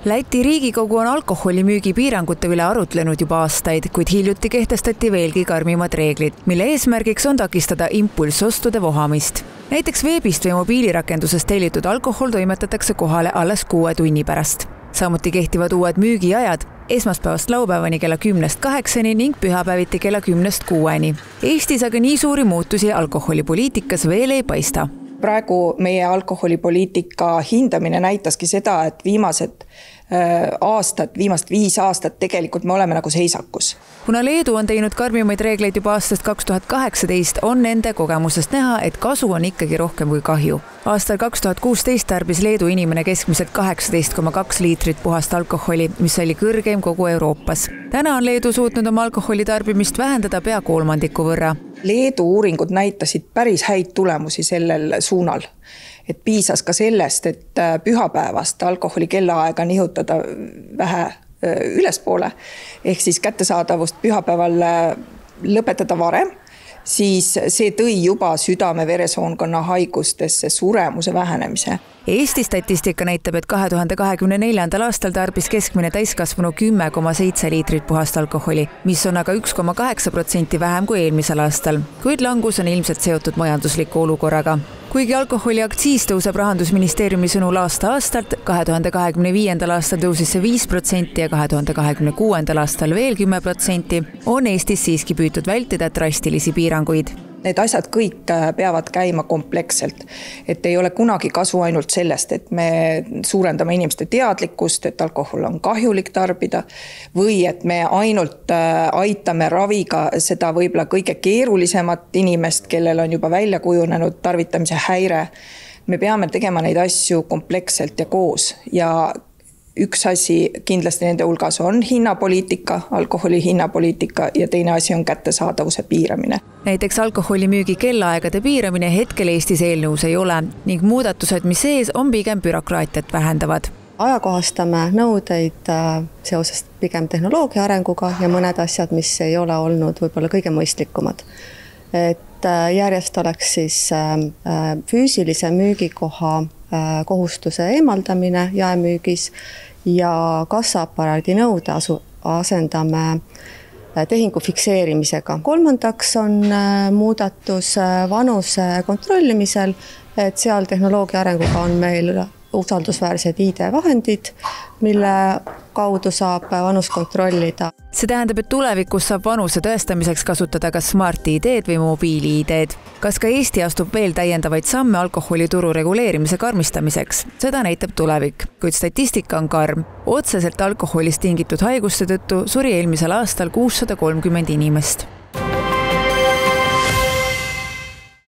Läti Riigikogu on alkoholimüügi piirangute üle arutlenud juba aastaid, kuid hiljuti kehtestati veelgi karmimad reeglid, mille eesmärgiks on takistada impulssostude vohamist. Näiteks veebist või mobiilirakendusest tellitud alkohol toimetatakse kohale alles 6 tunni pärast. Samuti kehtivad uued müügiajad esmaspäevast laupäevani kella 10–8 ning pühapäeviti kella 10–6. Eestis aga nii suuri muutusi alkoholipoliitikas veel ei paista. Praegu meie alkoholipoliitika hindamine näitaski seda, et viimast 5 aastat tegelikult me oleme nagu seisakus. Kuna Leedu on teinud karmimaid reegleid juba aastast 2018, on nende kogemusest näha, et kasu on ikkagi rohkem kui kahju. Aastal 2016 tarbis Leedu inimene keskmiselt 18,2 liitrit puhast alkoholi, mis oli kõrgeim kogu Euroopas. Täna on Leedu suutnud oma alkoholi tarbimist vähendada pea 1/3 võrra. Leedu uuringud näitasid päris häid tulemusi sellel suunal. Et piisas ka sellest, et pühapäevast alkoholi kellaaega nihutada vähe ülespoole, ehk siis kättesaadavust pühapäeval lõpetada varem, siis see tõi juba südame-veresoonkonna haigustesse suremuse vähenemise. Eesti statistika näitab, et 2024. aastal tarbis keskmine täiskasvanu 10,7 liitrit puhast alkoholi, mis on aga 1,8% vähem kui eelmisel aastal, kuid langus on ilmselt seotud majandusliku olukorraga. Kuigi alkoholi aktsiis tõuseb Rahandusministeeriumi sõnul aasta-aastalt, 2025. aastal tõusis see 5% ja 2026. aastal veel 10%, on Eestis siiski püütud vältida drastilisi piiranguid. Need asjad kõik peavad käima kompleksselt, et ei ole kunagi kasu ainult sellest, et me suurendame inimeste teadlikkust, et alkohol on kahjulik tarbida, või et me ainult aitame raviga seda võib-olla kõige keerulisemat inimest, kellel on juba välja kujunenud tarvitamise häire. Me peame tegema neid asju kompleksselt ja koos ja üks asi kindlasti nende hulgas on hinnapoliitika, alkoholi hinnapoliitika ja teine asi on kättesaadavuse piiramine. Näiteks alkoholimüügi kellaaegade piiramine hetkel Eestis eelnõus ei ole ning muudatused, mis ees on pigem bürokraatiat vähendavad. Ajakohastame nõudeid seoses pigem tehnoloogia arenguga ja mõned asjad, mis ei ole olnud võib-olla kõige mõistlikumad. Et järjest oleks siis füüsilise müügikoha kohustuse eemaldamine jaemüügis ja kassaaparaadi nõude asendame tehingu fikseerimisega. Kolmandaks on muudatus vanuse kontrollimisel, et seal tehnoloogia arenguga on meil usaldusväärsed ID-vahendid, mille kaudu saab vanust kontrollida. See tähendab, et tulevikus saab vanuse tõestamiseks kasutada kas Smart-ID-d või mobiili-ID-d. Kas ka Eesti astub veel täiendavaid samme alkoholituru reguleerimise karmistamiseks? Seda näitab tulevik, kuid statistika on karm. Otseselt alkoholist tingitud haiguste tõttu suri eelmisel aastal 630 inimest.